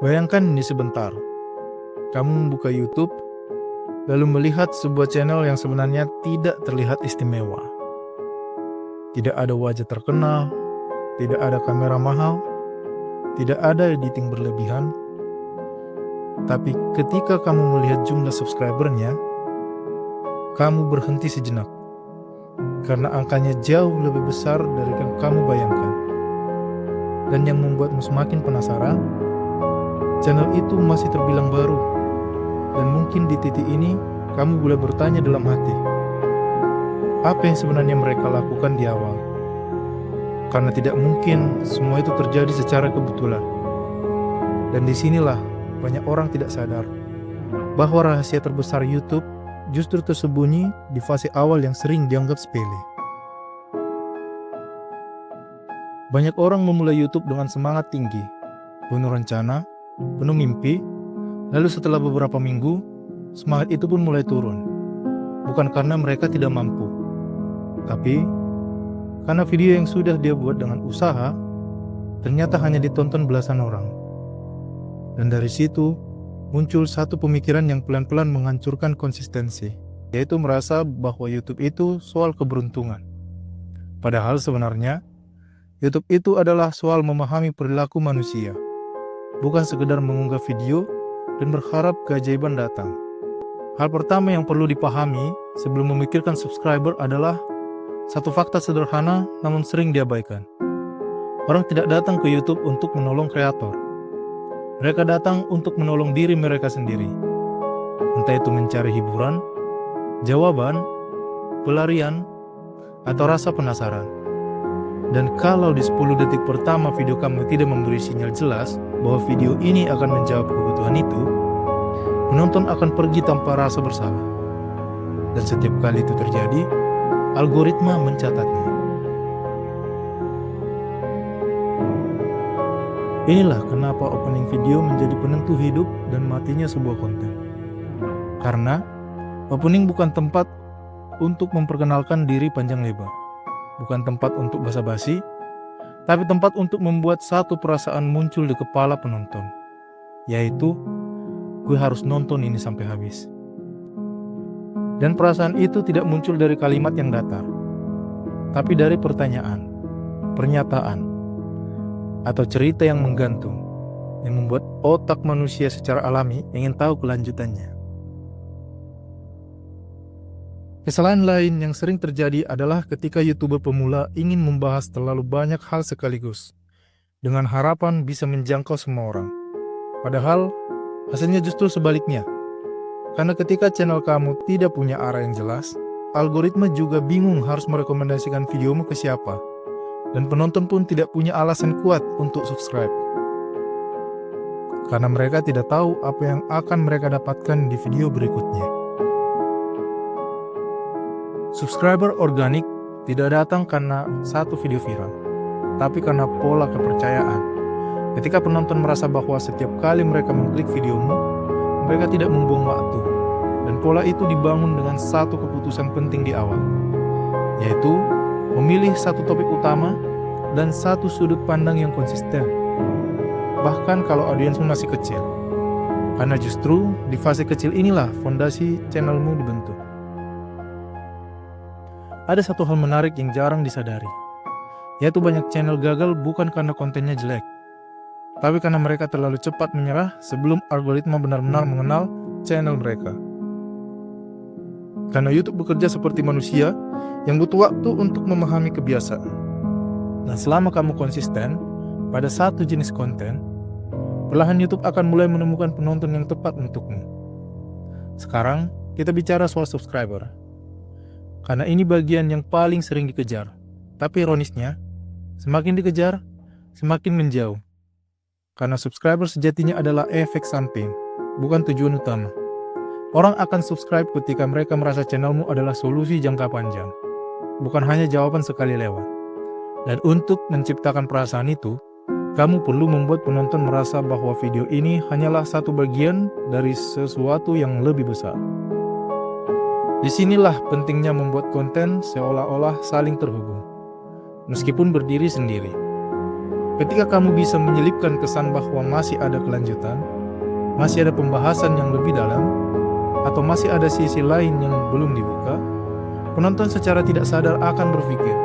Bayangkan ini sebentar, kamu membuka YouTube, lalu melihat sebuah channel yang sebenarnya tidak terlihat istimewa. Tidak ada wajah terkenal, tidak ada kamera mahal, tidak ada editing berlebihan. Tapi ketika kamu melihat jumlah subscribernya, kamu berhenti sejenak. Karena angkanya jauh lebih besar dari yang kamu bayangkan. Dan yang membuatmu semakin penasaran, channel itu masih terbilang baru. Dan mungkin di titik ini, kamu mulai bertanya dalam hati, apa yang sebenarnya mereka lakukan di awal? Karena tidak mungkin semua itu terjadi secara kebetulan. Dan disinilah banyak orang tidak sadar bahwa rahasia terbesar YouTube justru tersembunyi di fase awal yang sering dianggap sepele. Banyak orang memulai YouTube dengan semangat tinggi, penuh rencana, penuh mimpi, lalu setelah beberapa minggu, semangat itu pun mulai turun. Bukan karena mereka tidak mampu, tapi karena video yang sudah dia buat dengan usaha, ternyata hanya ditonton belasan orang. Dan dari situ, muncul satu pemikiran yang pelan-pelan menghancurkan konsistensi, yaitu merasa bahwa YouTube itu soal keberuntungan. Padahal sebenarnya, YouTube itu adalah soal memahami perilaku manusia, bukan sekedar mengunggah video dan berharap keajaiban datang. Hal pertama yang perlu dipahami sebelum memikirkan subscriber adalah satu fakta sederhana namun sering diabaikan. Orang tidak datang ke YouTube untuk menolong kreator. Mereka datang untuk menolong diri mereka sendiri. Entah itu mencari hiburan, jawaban, pelarian, atau rasa penasaran. Dan kalau di 10 detik pertama video kamu tidak memberi sinyal jelas bahwa video ini akan menjawab kebutuhan itu, penonton akan pergi tanpa rasa bersalah. Dan setiap kali itu terjadi, algoritma mencatatnya. Inilah kenapa opening video menjadi penentu hidup dan matinya sebuah konten. Karena opening bukan tempat untuk memperkenalkan diri panjang lebar. Bukan tempat untuk basa-basi, tapi tempat untuk membuat satu perasaan muncul di kepala penonton, yaitu, gue harus nonton ini sampai habis. Dan perasaan itu tidak muncul dari kalimat yang datar, tapi dari pertanyaan, pernyataan, atau cerita yang menggantung, yang membuat otak manusia secara alami ingin tahu kelanjutannya. Kesalahan lain yang sering terjadi adalah ketika YouTuber pemula ingin membahas terlalu banyak hal sekaligus, dengan harapan bisa menjangkau semua orang. Padahal, hasilnya justru sebaliknya. Karena ketika channel kamu tidak punya arah yang jelas, algoritma juga bingung harus merekomendasikan videomu ke siapa. Dan penonton pun tidak punya alasan kuat untuk subscribe. Karena mereka tidak tahu apa yang akan mereka dapatkan di video berikutnya. Subscriber organik tidak datang karena satu video viral, tapi karena pola kepercayaan. Ketika penonton merasa bahwa setiap kali mereka mengklik videomu, mereka tidak membuang waktu. Dan pola itu dibangun dengan satu keputusan penting di awal, yaitu memilih satu topik utama dan satu sudut pandang yang konsisten. Bahkan kalau audiensmu masih kecil. Karena justru di fase kecil inilah fondasi channelmu dibentuk. Ada satu hal menarik yang jarang disadari, yaitu banyak channel gagal bukan karena kontennya jelek, tapi karena mereka terlalu cepat menyerah sebelum algoritma benar-benar mengenal channel mereka. Karena YouTube bekerja seperti manusia yang butuh waktu untuk memahami kebiasaan. Dan selama kamu konsisten pada satu jenis konten, perlahan YouTube akan mulai menemukan penonton yang tepat untukmu. Sekarang, kita bicara soal subscriber. Karena ini bagian yang paling sering dikejar. Tapi ironisnya, semakin dikejar, semakin menjauh. Karena subscriber sejatinya adalah efek samping, bukan tujuan utama. Orang akan subscribe ketika mereka merasa channelmu adalah solusi jangka panjang, bukan hanya jawaban sekali lewat. Dan untuk menciptakan perasaan itu, kamu perlu membuat penonton merasa bahwa video ini hanyalah satu bagian dari sesuatu yang lebih besar. Disinilah pentingnya membuat konten seolah-olah saling terhubung, meskipun berdiri sendiri. Ketika kamu bisa menyelipkan kesan bahwa masih ada kelanjutan, masih ada pembahasan yang lebih dalam, atau masih ada sisi lain yang belum dibuka, penonton secara tidak sadar akan berpikir,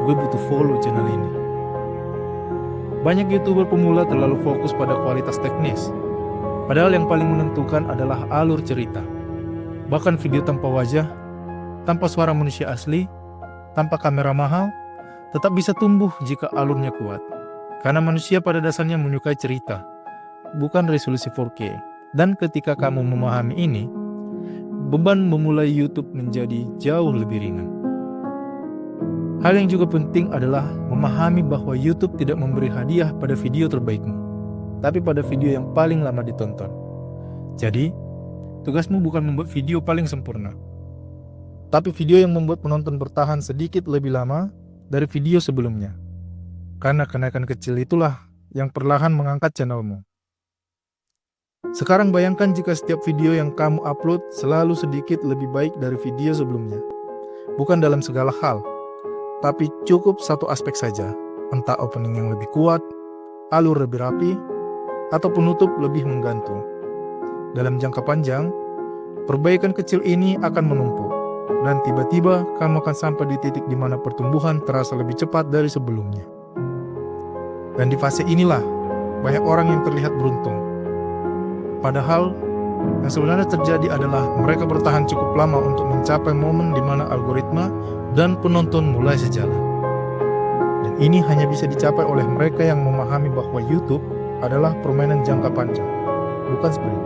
gue butuh follow channel ini. Banyak YouTuber pemula terlalu fokus pada kualitas teknis, padahal yang paling menentukan adalah alur cerita. Bahkan video tanpa wajah, tanpa suara manusia asli, tanpa kamera mahal, tetap bisa tumbuh jika alurnya kuat. Karena manusia pada dasarnya menyukai cerita, bukan resolusi 4K. Dan ketika kamu memahami ini, beban memulai YouTube menjadi jauh lebih ringan. Hal yang juga penting adalah memahami bahwa YouTube tidak memberi hadiah pada video terbaikmu, tapi pada video yang paling lama ditonton. Jadi, tugasmu bukan membuat video paling sempurna, tapi video yang membuat penonton bertahan sedikit lebih lama dari video sebelumnya. Karena kenaikan kecil itulah yang perlahan mengangkat channelmu. Sekarang bayangkan jika setiap video yang kamu upload selalu sedikit lebih baik dari video sebelumnya. Bukan dalam segala hal, tapi cukup satu aspek saja. Entah opening yang lebih kuat, alur lebih rapi, atau penutup lebih menggantung. Dalam jangka panjang, perbaikan kecil ini akan menumpuk. Dan tiba-tiba kamu akan sampai di titik di mana pertumbuhan terasa lebih cepat dari sebelumnya. Dan di fase inilah, banyak orang yang terlihat beruntung. Padahal, yang sebenarnya terjadi adalah mereka bertahan cukup lama untuk mencapai momen di mana algoritma dan penonton mulai sejalan. Dan ini hanya bisa dicapai oleh mereka yang memahami bahwa YouTube adalah permainan jangka panjang, bukan sprint.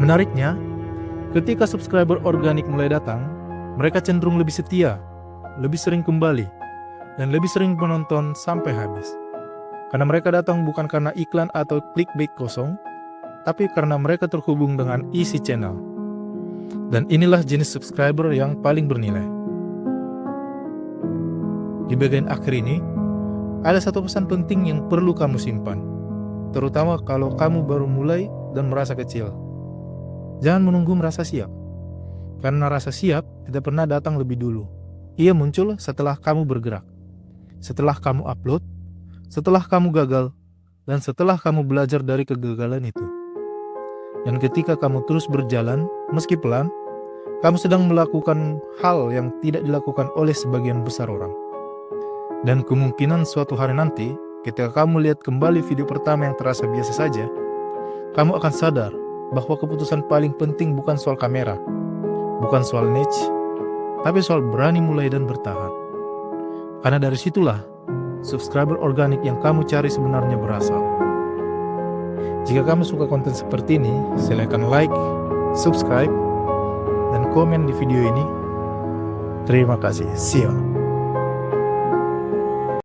Menariknya, ketika subscriber organik mulai datang, mereka cenderung lebih setia, lebih sering kembali, dan lebih sering menonton sampai habis. Karena mereka datang bukan karena iklan atau clickbait kosong, tapi karena mereka terhubung dengan isi channel. Dan inilah jenis subscriber yang paling bernilai. Di bagian akhir ini, ada satu pesan penting yang perlu kamu simpan, terutama kalau kamu baru mulai dan merasa kecil. Jangan menunggu merasa siap, karena rasa siap tidak pernah datang lebih dulu. Ia muncul setelah kamu bergerak, setelah kamu upload, setelah kamu gagal, dan setelah kamu belajar dari kegagalan itu. Dan ketika kamu terus berjalan, meski pelan, kamu sedang melakukan hal yang tidak dilakukan oleh sebagian besar orang. Dan kemungkinan suatu hari nanti, ketika kamu lihat kembali video pertama yang terasa biasa saja, kamu akan sadar bahwa keputusan paling penting bukan soal kamera, bukan soal niche, tapi soal berani mulai dan bertahan. Karena dari situlah subscriber organik yang kamu cari sebenarnya berasal. Jika kamu suka konten seperti ini, silakan like, subscribe, dan komen di video ini. Terima kasih. See you.